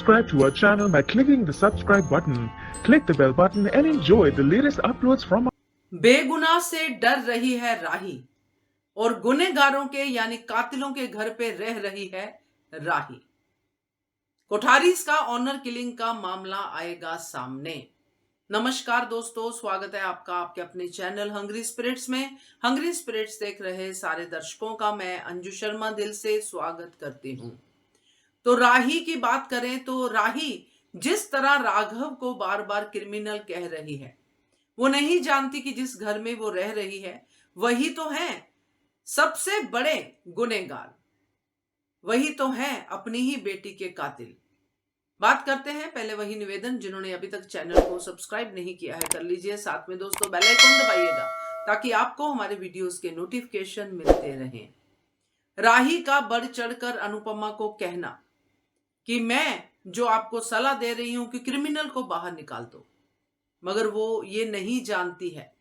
subscribe to our channel by clicking the subscribe button. Click the bell button and enjoy the latest uploads from बेगुनाह से डर रही है राही और गुनहगारों के यानी कातिलों के घर पे रह रही है राही। कोठारीज का ऑनर किलिंग का मामला आएगा सामने। नमस्कार दोस्तों, स्वागत है आपका आपके अपने चैनल हंग्री स्पिरिट्स में। हंग्री स्पिरिट्स देख रहे सारे दर्शकों का मैं अंजू शर्मा दिल से स्वागत करती हूं। तो राही की बात करें तो राही जिस तरह राघव को बार बार क्रिमिनल कह रही है, वो नहीं जानती कि जिस घर में वो रह रही है वही तो है सबसे बड़े गुनहगार, वही तो है अपनी ही बेटी के कातिल। बात करते हैं, पहले वही निवेदन, जिन्होंने अभी तक चैनल को सब्सक्राइब नहीं किया है कर लीजिए, साथ में दोस्तों बेल आइकन दबाइएगा ताकि आपको हमारे वीडियोस के नोटिफिकेशन मिलते रहें। राही का बढ़ चढ़कर अनुपमा को कहना कि मैं जो आपको सलाह दे रही हूं कि क्रिमिनल को बाहर निकाल दो, मगर वो ये नहीं जानती है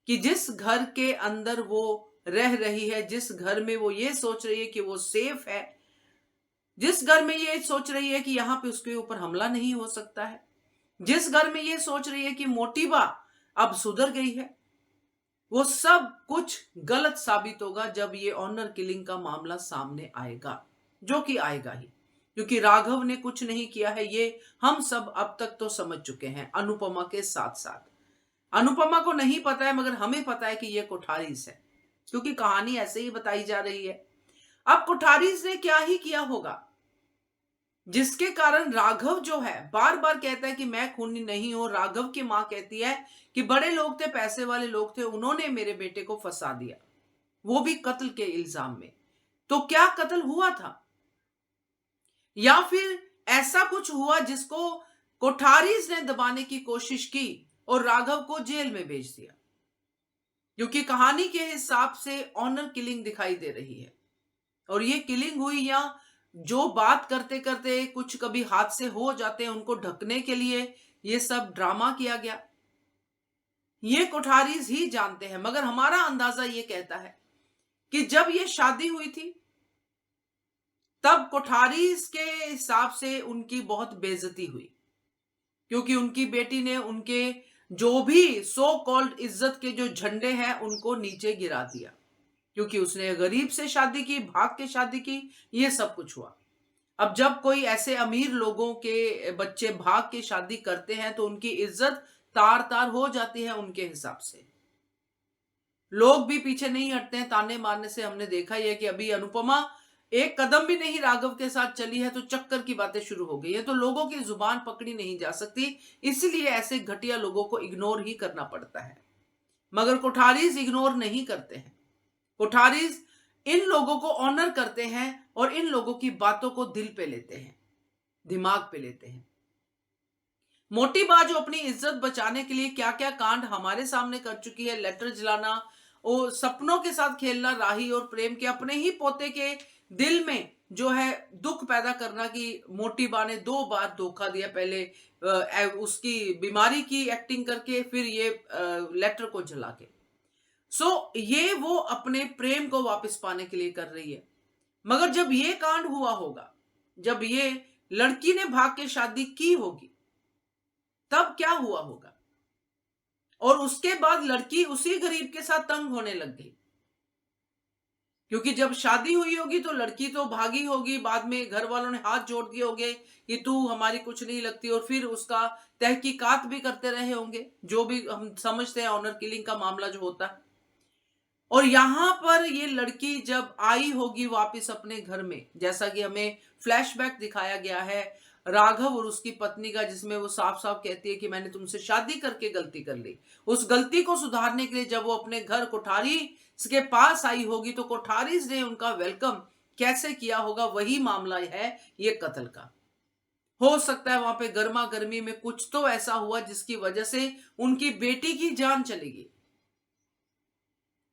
कि जिस घर के अंदर वो रह रही है, जिस घर में वो ये सोच रही है कि वो सेफ है, जिस घर में ये सोच रही है कि यहां पे उसके ऊपर हमला नहीं हो सकता है, जिस घर में ये सोच रही है कि मोटिबा अब सुधर गई है, वो सब कुछ गलत साबित होगा जब ये ऑनर किलिंग का मामला सामने आएगा, जो कि आएगा ही, क्योंकि राघव ने कुछ नहीं किया है। ये हम सब अब तक तो समझ चुके हैं, अनुपमा के साथ साथ। अनुपमा को नहीं पता है मगर हमें पता है कि ये कोठारीज है, क्योंकि कहानी ऐसे ही बताई जा रही है। अब कोठारीज ने क्या ही किया होगा जिसके कारण राघव जो है बार बार कहता है कि मैं खूनी नहीं हूं। राघव की मां कहती है कि बड़े लोग थे, पैसे वाले लोग थे, उन्होंने मेरे बेटे को फंसा दिया, वो भी कत्ल के इल्जाम में। तो क्या कत्ल हुआ था या फिर ऐसा कुछ हुआ जिसको कोठारीज ने दबाने की कोशिश की और राघव को जेल में भेज दिया? क्योंकि कहानी के हिसाब से ऑनर किलिंग दिखाई दे रही है, और ये किलिंग हुई या जो बात करते करते कुछ कभी हादसे हो जाते हैं उनको ढकने के लिए ये सब ड्रामा किया गया, ये कोठारीज ही जानते हैं। मगर हमारा अंदाजा ये कहता है कि जब ये शादी हुई थी तब कोठारीज के हिसाब से उनकी बहुत बेइज्जती हुई, क्योंकि उनकी बेटी ने उनके जो भी सो कॉल्ड इज्जत के जो झंडे हैं उनको नीचे गिरा दिया, क्योंकि उसने गरीब से शादी की, भाग के शादी की, ये सब कुछ हुआ। अब जब कोई ऐसे अमीर लोगों के बच्चे भाग के शादी करते हैं तो उनकी इज्जत तार तार हो जाती है उनके हिसाब से। लोग भी पीछे नहीं हटते हैं ताने मारने से। हमने देखा ही है कि अभी अनुपमा एक कदम भी नहीं राघव के साथ चली है तो चक्कर की बातें शुरू हो गई है, तो लोगों की जुबान पकड़ी नहीं जा सकती, इसलिए ऐसे घटिया लोगों को इग्नोर ही करना पड़ता है। मगर कोठारीज इग्नोर नहीं करते हैं, कोठारीज इन लोगों को ऑनर करते हैं और इन लोगों की बातों को दिल पे लेते हैं, दिमाग पे लेते हैं। मोटी बा जो अपनी इज्जत बचाने के लिए क्या क्या कांड हमारे सामने कर चुकी है, लेटर जलाना और सपनों के साथ खेलना राही और प्रेम के, अपने ही पोते के दिल में जो है दुख पैदा करना कि मोटी बा ने 2 बार धोखा दिया, पहले उसकी बीमारी की एक्टिंग करके, फिर ये लेटर को जला के। ये वो अपने प्रेम को वापस पाने के लिए कर रही है। मगर जब ये कांड हुआ होगा, जब ये लड़की ने भाग के शादी की होगी, तब क्या हुआ होगा? और उसके बाद लड़की उसी गरीब के साथ तंग होने लग गई, क्योंकि जब शादी हुई होगी तो लड़की तो भागी होगी, बाद में घर वालों ने हाथ जोड़ दिए होंगे कि तू हमारी कुछ नहीं लगती, और फिर उसका तहकीकात भी करते रहे होंगे, जो भी हम समझते हैं ऑनर किलिंग का मामला जो होता है। और यहां पर ये लड़की जब आई होगी वापस अपने घर में, जैसा कि हमें फ्लैशबैक दिखाया गया है राघव और उसकी पत्नी का, जिसमें वो साफ साफ कहती है कि मैंने तुमसे शादी करके गलती कर ली। उस गलती को सुधारने के लिए जब वो अपने घर कोठारी के पास आई होगी तो कोठारीज ने उनका वेलकम कैसे किया होगा, वही मामला है ये कत्ल का। हो सकता है वहां पे गर्मा गर्मी में कुछ तो ऐसा हुआ जिसकी वजह से उनकी बेटी की जान चलेगी,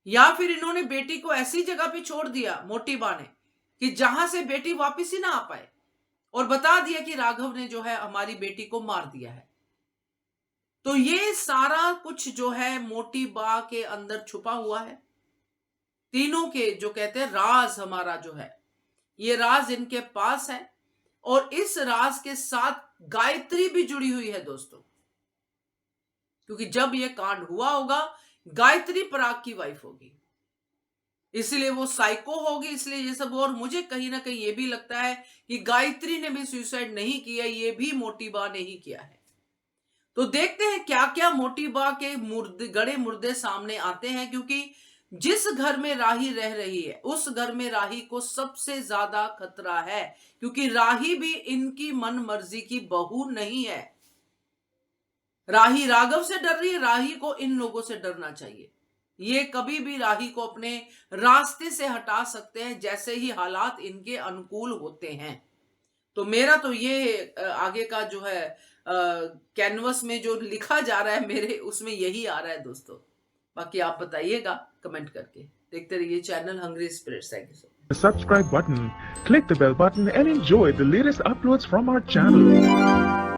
या फिर इन्होंने बेटी को ऐसी जगह पे छोड़ दिया मोटी बा ने कि जहां से बेटी वापस ही ना आ पाए, और बता दिया कि राघव ने जो है हमारी बेटी को मार दिया है। तो ये सारा कुछ जो है मोटी बा के अंदर छुपा हुआ है। तीनों के जो कहते हैं राज हमारा जो है, ये राज इनके पास है, और इस राज के साथ गायत्री भी जुड़ी हुई है दोस्तों, क्योंकि जब यह कांड हुआ होगा गायत्री पराग की वाइफ होगी, इसलिए वो साइको होगी, इसलिए ये सब। और मुझे कहीं ना कहीं ये भी लगता है कि गायत्री ने भी सुसाइड नहीं किया, ये भी मोटीबा ने ही किया है। तो देखते हैं क्या क्या मोटीबा के मुर्दे, गड़े मुर्दे सामने आते हैं, क्योंकि जिस घर में राही रह रही है उस घर में राही को सबसे ज्यादा खतरा है, क्योंकि राही भी इनकी मन मर्जी की बहू नहीं है। राही राघव से डर रही है, राही को इन लोगों से डरना चाहिए। ये कभी भी राही को अपने रास्ते से हटा सकते हैं जैसे ही हालात इनके अनुकूल होते हैं। तो मेरा तो ये आगे का जो है कैनवस में जो लिखा जा रहा है मेरे, उसमें यही आ रहा है दोस्तों। बाकी आप बताइएगा कमेंट करके। देखते रहिए channel Hungry Spirits. Thank you so much. The subscribe button, click the bell button and enjoy the latest uploads from our channel.